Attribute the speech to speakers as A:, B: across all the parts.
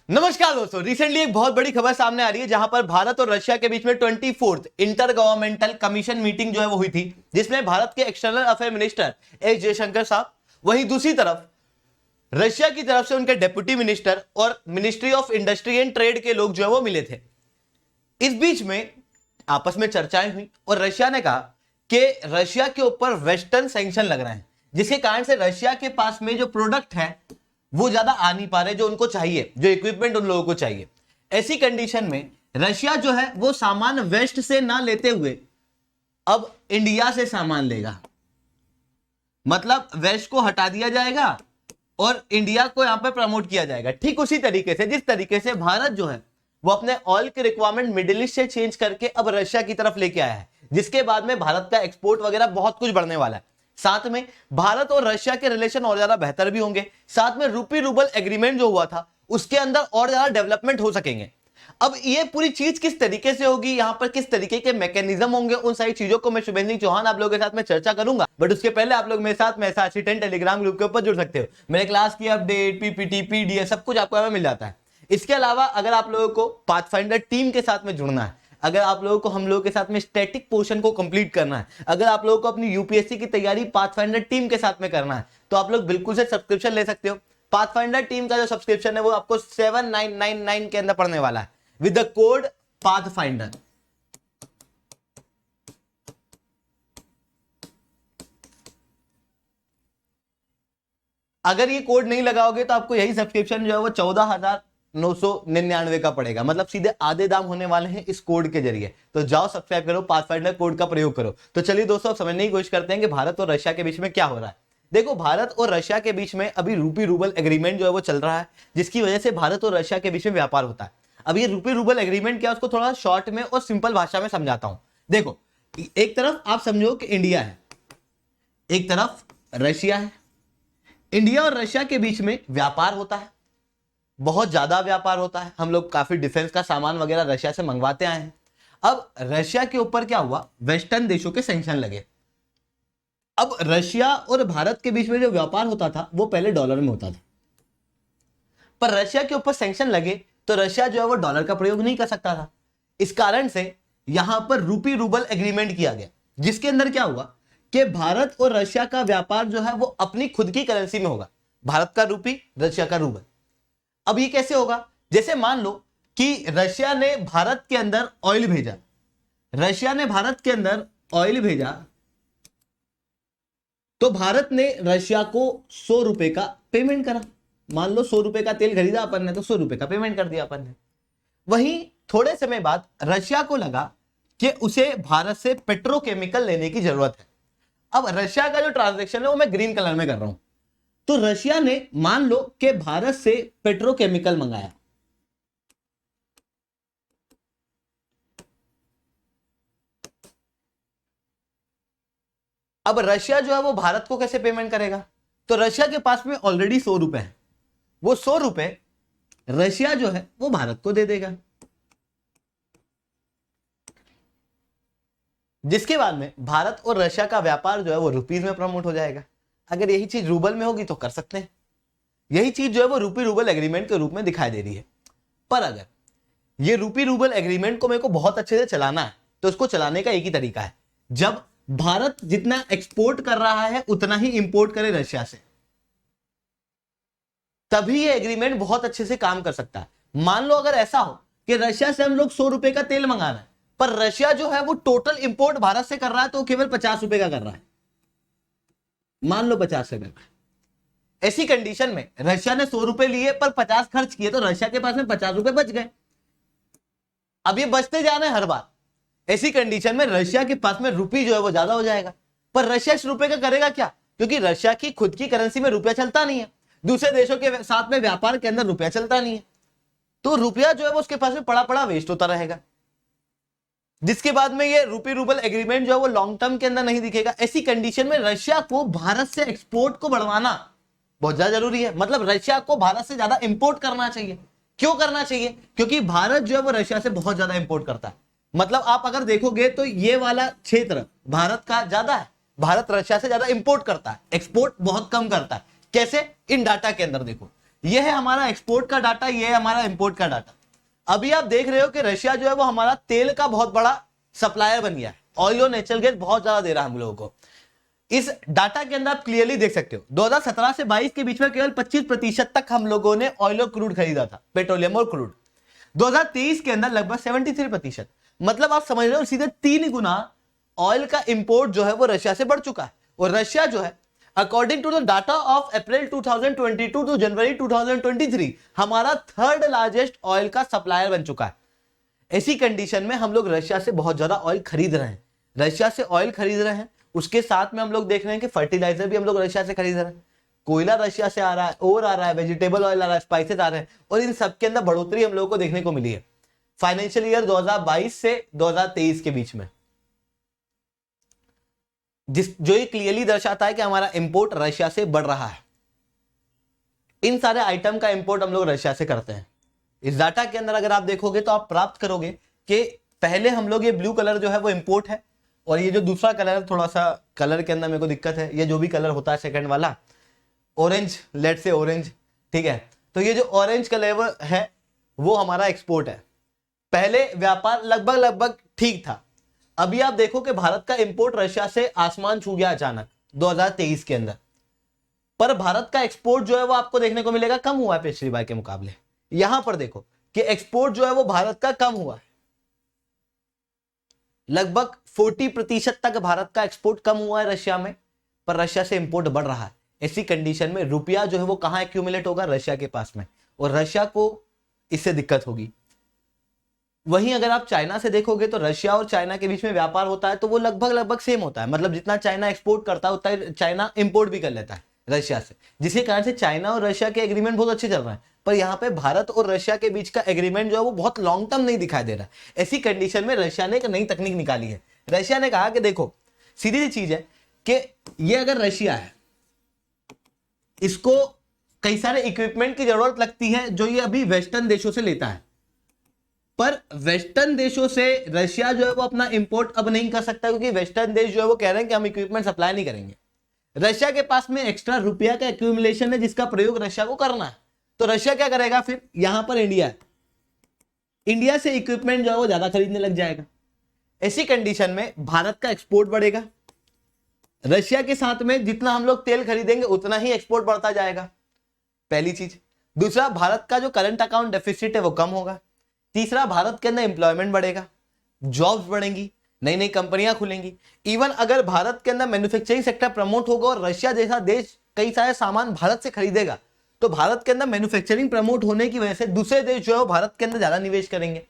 A: नमस्कार दोस्तों, रिसेंटली एक बहुत बड़ी खबर सामने आ रही है जहां पर भारत और रशिया के बीच में 24th inter governmental commission meeting जो है वो हुई थी, जिसमें भारत के external affair minister S Jaishankar साहब, वहीं दूसरी तरफ रशिया की तरफ से उनके डेप्यूटी मिनिस्टर और ministry of industry and trade के लोग जो है वो मिले थे। इस बीच में आपस में चर्चाएं हुई और रशिया ने कहा कि रशिया के ऊपर वेस्टर्न सैंक्शन लग रहे हैं, जिसके कारण से रशिया के पास में जो प्रोडक्ट है वो ज्यादा आ नहीं पा रहे जो उनको चाहिए, जो इक्विपमेंट उन लोगों को चाहिए। ऐसी कंडीशन में रशिया जो है वो सामान वेस्ट से ना लेते हुए अब इंडिया से सामान लेगा, मतलब वेस्ट को हटा दिया जाएगा और इंडिया को यहां पर प्रमोट किया जाएगा। ठीक उसी तरीके से जिस तरीके से भारत जो है वो अपने ऑयल की रिक्वायरमेंट मिडिल ईस्ट से चेंज करके अब रशिया की तरफ लेके आया है, जिसके बाद में भारत का एक्सपोर्ट वगैरह बहुत कुछ बढ़ने वाला है। साथ में भारत और रशिया के रिलेशन और ज्यादा बेहतर भी होंगे। साथ में रूपी रूबल एग्रीमेंट जो हुआ था उसके अंदर और ज्यादा डेवलपमेंट हो सकेंगे। अब ये पूरी चीज किस तरीके से होगी, यहां पर किस तरीके के मैकेनिज्म होंगे, उन सारी चीजों को मैं शुभेंद्र सिंह चौहान आप लोगों के साथ में चर्चा करूंगा। बट उसके पहले आप लोग मेरे साथ में ऐसा 10 टेलीग्राम ग्रुप के ऊपर जुड़ सकते हो। मेरे क्लास की अपडेट, पीपीटी, पीडीएफ सब कुछ आपको मिल जाता है। इसके अलावा अगर आप लोगों को पाथफाइंडर टीम के साथ में जुड़ना है, अगर आप लोगों को हम लोगों के साथ में स्टैटिक पोर्शन को कंप्लीट करना है, अगर आप लोगों को अपनी यूपीएससी की तैयारी पाथफाइंडर टीम के साथ में करना है, तो आप लोग बिल्कुल से सब्सक्रिप्शन ले सकते हो। पाथफाइंडर टीम का जो सब्सक्रिप्शन है वो आपको 7999 के अंदर पड़ने वाला है विद द कोड पाथफाइंडर। अगर ये कोड नहीं लगाओगे तो आपको यही सब्सक्रिप्शन जो है वो 14,999 का पड़ेगा, मतलब सीधे आधे दाम होने वाले हैं इस कोड के जरिए। तो जाओ सब्सक्राइब करो, पाथफाइंडर कोड का प्रयोग करो। तो चलिए दोस्तों, अब समझने की कोशिश करते हैं कि भारत और रशिया के बीच में क्या हो रहा है। देखो, भारत और रशिया के बीच में अभी रूपी रूबल एग्रीमेंट जो है वो चल रहा है, जिसकी वजह से भारत और रशिया के बीच में व्यापार होता है। अब ये रूपी रूबल एग्रीमेंट क्या, उसको थोड़ा शॉर्ट में और सिंपल भाषा में समझाता हूं। देखो, एक तरफ आप समझो कि इंडिया है, एक तरफ रशिया है। इंडिया और रशिया के बीच में व्यापार होता है, बहुत ज्यादा व्यापार होता है। हम लोग काफी डिफेंस का सामान वगैरह रशिया से मंगवाते आए हैं। अब रशिया के ऊपर क्या हुआ, वेस्टर्न देशों के सैंक्शन लगे। अब रशिया और भारत के बीच में जो व्यापार होता था वो पहले डॉलर में होता था, पर रशिया के ऊपर सैंक्शन लगे तो रशिया जो है वो डॉलर का प्रयोग नहीं कर सकता था। इस कारण से यहां पर रूपी रूबल एग्रीमेंट किया गया, जिसके अंदर क्या हुआ कि भारत और रशिया का व्यापार जो है वो अपनी खुद की करेंसी में होगा, भारत का रूपी, रशिया का रूबल। अब ये कैसे होगा, जैसे मान लो कि रशिया ने भारत के अंदर ऑयल भेजा, रशिया ने भारत के अंदर ऑयल भेजा, तो भारत ने रशिया को 100 रुपए का पेमेंट करा। मान लो 100 रुपए का तेल खरीदा अपन ने, तो 100 रुपए का पेमेंट कर दिया अपन ने। वहीं थोड़े समय बाद रशिया को लगा कि उसे भारत से पेट्रोकेमिकल लेने की जरूरत है। अब रशिया का जो ट्रांजैक्शन है वो मैं ग्रीन कलर में कर रहा हूं। तो रशिया ने मान लो कि भारत से पेट्रोकेमिकल मंगाया, अब रशिया जो है वो भारत को कैसे पेमेंट करेगा, तो रशिया के पास में ऑलरेडी 100 रुपए है, वो 100 रुपए रशिया जो है वो भारत को दे देगा, जिसके बाद में भारत और रशिया का व्यापार जो है वो रुपीज में प्रमोट हो जाएगा। अगर यही चीज रूबल में होगी तो कर सकते हैं। यही चीज जो है वो रूपी रूबल एग्रीमेंट के रूप में दिखाई दे रही है। पर अगर ये रूपी रूबल एग्रीमेंट को मेरे को बहुत अच्छे से चलाना है तो उसको चलाने का एक ही तरीका है, जब भारत जितना एक्सपोर्ट कर रहा है उतना ही इंपोर्ट करे रशिया से, तभी ये एग्रीमेंट बहुत अच्छे से काम कर सकता है। मान लो अगर ऐसा हो कि रशिया से हम लोग 100 रुपए का तेल मंगाना है, पर रशिया जो है वो टोटल इंपोर्ट भारत से कर रहा है तो केवल 50 रुपए का कर रहा है, मान लो 50 रुपए का। ऐसी कंडीशन में रशिया ने 100 रुपए लिए पर 50 खर्च किए, तो रशिया के पास में 50 रुपए बच गए। अब ये बचते जाना है हर बार। ऐसी कंडीशन में रशिया के पास में रुपी जो है वो ज्यादा हो जाएगा, पर रशिया इस रुपए का करेगा क्या, क्योंकि रशिया की खुद की करेंसी में रुपया चलता नहीं है, दूसरे देशों के साथ में व्यापार के अंदर रुपया चलता नहीं है, तो रुपया जो है वो उसके पास में पड़ा पड़ा वेस्ट होता रहेगा, जिसके बाद में ये रूपी रूबल एग्रीमेंट जो है वो लॉन्ग टर्म के अंदर नहीं दिखेगा। ऐसी कंडीशन में रशिया को भारत से एक्सपोर्ट को बढ़वाना बहुत ज्यादा जरूरी है, मतलब रशिया को भारत से ज्यादा इंपोर्ट करना चाहिए। क्यों करना चाहिए, क्योंकि भारत जो है वो रशिया से बहुत ज्यादा इंपोर्ट करता है। मतलब आप अगर देखोगे तो ये वाला क्षेत्र भारत का ज्यादा है, भारत रशिया से ज्यादा इंपोर्ट करता है, एक्सपोर्ट बहुत कम करता है। कैसे, इन डाटा के अंदर देखो ये है हमारा एक्सपोर्ट का डाटा, ये है हमारा इंपोर्ट का डाटा। अभी आप देख रहे हो कि रशिया जो है वो हमारा तेल का बहुत बड़ा सप्लायर बन गया है, ऑयल और नेचुरल गैस बहुत ज्यादा दे रहा है हम लोगों को। इस डाटा के अंदर आप क्लियरली देख सकते हो 2017 से 22 के बीच में केवल 25% तक हम लोगों ने ऑयल और क्रूड खरीदा था, पेट्रोलियम और क्रूड। 2023 के अंदर लगभग 73%, मतलब आप समझ रहे हो सीधे 3 गुना ऑयल का इंपोर्ट जो है वो रशिया से बढ़ चुका है। और रशिया जो है according to the data of April 2022 to January 2023 हमारा 3rd लार्जेस्ट ऑयल का सप्लायर बन चुका है। ऐसी कंडीशन में हम लोग रशिया से बहुत ज्यादा ऑयल खरीद रहे हैं, रशिया से ऑयल खरीद रहे हैं, उसके साथ में हम लोग देख रहे हैं कि फर्टिलाइजर भी हम लोग रशिया से खरीद रहे हैं, कोयला रशिया से आ रहा है, और आ रहा है, वेजिटेबल ऑयल आ रहा है, स्पाइसेस आ रहे हैं, और इन सब के अंदर बढ़ोतरी हम लोगों को देखने को मिली है फाइनेंशियल ईयर 2022 से 2023 के बीच में, जो ये क्लियरली दर्शाता है कि हमारा इंपोर्ट रशिया से बढ़ रहा है। इन सारे आइटम का इंपोर्ट हम लोग रशिया से करते हैं। इस डाटा के अंदर अगर आप देखोगे तो आप प्राप्त करोगे कि पहले हम लोग, ये ब्लू कलर जो है वो इंपोर्ट है, और ये जो दूसरा कलर है, थोड़ा सा कलर के अंदर मेरे को दिक्कत है, ये जो भी कलर होता है सेकंड वाला ऑरेंज, लेट से ऑरेंज, ठीक है, तो ये जो ऑरेंज कलर है वो हमारा एक्सपोर्ट है। पहले व्यापार लगभग ठीक था। अभी आप देखो कि भारत का इंपोर्ट रशिया से आसमान छू गया अचानक 2023 के अंदर, पर भारत का एक्सपोर्ट जो है वो आपको देखने को मिलेगा कम हुआ है पिछली बार के मुकाबले। यहां पर देखो कि एक्सपोर्ट जो है वो भारत का कम हुआ है, लगभग 40% तक भारत का एक्सपोर्ट कम हुआ है रशिया में, पर रशिया से इंपोर्ट बढ़ रहा है। ऐसी कंडीशन में रुपया जो है वो कहां एक्यूमुलेट होगा, रशिया के पास में, और रशिया को इससे दिक्कत होगी। वहीं अगर आप चाइना से देखोगे तो रशिया और चाइना के बीच में व्यापार होता है तो वो लगभग सेम होता है, मतलब जितना चाइना एक्सपोर्ट करता है उतना ही चाइना इंपोर्ट भी कर लेता है रशिया से, जिसके कारण से चाइना और रशिया के एग्रीमेंट बहुत अच्छे चल रहे हैं। पर यहाँ पे भारत और रशिया के बीच का एग्रीमेंट जो है वो बहुत लॉन्ग टर्म नहीं दिखाई दे रहा। ऐसी कंडीशन में रशिया ने एक नई तकनीक निकाली है। रशिया ने कहा कि देखो सीधी सी चीज है कि ये अगर रशिया है, इसको कई सारे इक्विपमेंट की जरूरत लगती है जो ये अभी वेस्टर्न देशों से लेता है, पर वेस्टर्न देशों से रशिया जो है वो अपना इंपोर्ट अब नहीं कर सकता, क्योंकि वेस्टर्न देश जो है वो कह रहे हैं कि हम इक्विपमेंट सप्लाई नहीं करेंगे। रशिया के पास में एक्स्ट्रा रुपया का एक्यूमुलेशन है जिसका प्रयोग रशिया को करना है, तो रशिया क्या करेगा, फिर यहां पर इंडिया से इक्विपमेंट जो है वो ज्यादा खरीदने लग जाएगा। ऐसी कंडीशन में भारत का एक्सपोर्ट बढ़ेगा, रशिया के साथ में जितना हम लोग तेल खरीदेंगे उतना ही एक्सपोर्ट बढ़ता जाएगा, पहली चीज। दूसरा, भारत का जो करंट अकाउंट डेफिसिट है वो कम होगा। तीसरा, भारत के अंदर एम्प्लॉयमेंट बढ़ेगा, जॉब्स बढ़ेंगी, नई नई कंपनियां खुलेंगी। इवन अगर भारत के अंदर मैन्युफैक्चरिंग सेक्टर प्रमोट होगा और रशिया जैसा देश कई सारे सामान भारत से खरीदेगा, तो भारत के अंदर मैन्युफैक्चरिंग प्रमोट होने की वजह से दूसरे देश जो है भारत के अंदर ज्यादा निवेश करेंगे,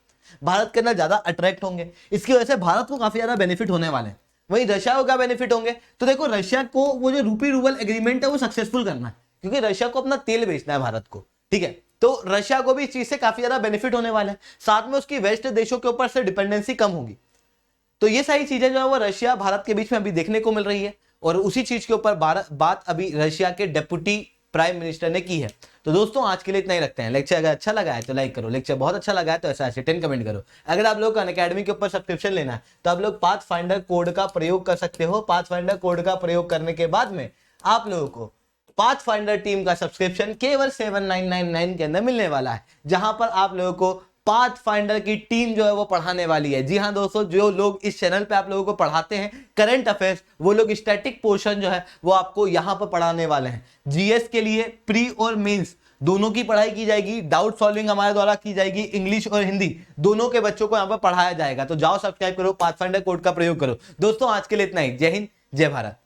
A: भारत के अंदर ज्यादा अट्रैक्ट होंगे। इसकी वजह से भारत को काफी ज्यादा बेनिफिट होने वाले हैं। वहीं रशिया को क्या बेनिफिट होंगे, तो देखो रशिया को वो जो रूपी रूबल एग्रीमेंट है वो सक्सेसफुल करना है, क्योंकि रशिया को अपना तेल बेचना है भारत को, ठीक है, तो रशिया को भी इस चीज से काफी ज्यादा बेनिफिट होने वाला है। साथ में उसकी वेस्ट देशों के ऊपर से डिपेंडेंसी कम होगी। तो ये सारी चीजें जो है वो रशिया भारत के बीच में अभी देखने को मिल रही है, और उसी चीज के ऊपर बात अभी रशिया के डेप्यूटी प्राइम मिनिस्टर ने की है। तो दोस्तों आज के लिए इतना ही रखते हैं। लेक्चर अगर अच्छा लगा है तो लाइक करो, लेक्चर बहुत अच्छा लगा है तो ऐसा 10 कमेंट करो। अगर आप लोग अनअकैडमी के ऊपर सब्सक्रिप्शन लेना है तो आप लोग पाथफाइंडर कोड का प्रयोग कर सकते हो। पाथफाइंडर कोड का प्रयोग करने के बाद में आप लोगों को पाथफाइंडर टीम का सब्सक्रिप्शन केवल 7999 के अंदर मिलने वाला है, जहां पर आप लोगों को पाथफाइंडर की टीम जो है वो पढ़ाने वाली है। जी हाँ दोस्तों, जो लोग इस चैनल पे आप लोगों को पढ़ाते हैं करंट अफेयर्स, वो लोग स्टैटिक पोर्शन जो है वो आपको यहाँ पर पढ़ाने वाले हैं। जीएस के लिए प्री और मेंस दोनों की पढ़ाई की जाएगी, डाउट सॉल्विंग हमारे द्वारा की जाएगी, इंग्लिश और हिंदी दोनों के बच्चों को यहाँ पर पढ़ाया जाएगा। तो जाओ सब्सक्राइब करो, पाथफाइंडर कोड का प्रयोग करो। दोस्तों आज के लिए इतना ही। जय हिंद, जय भारत।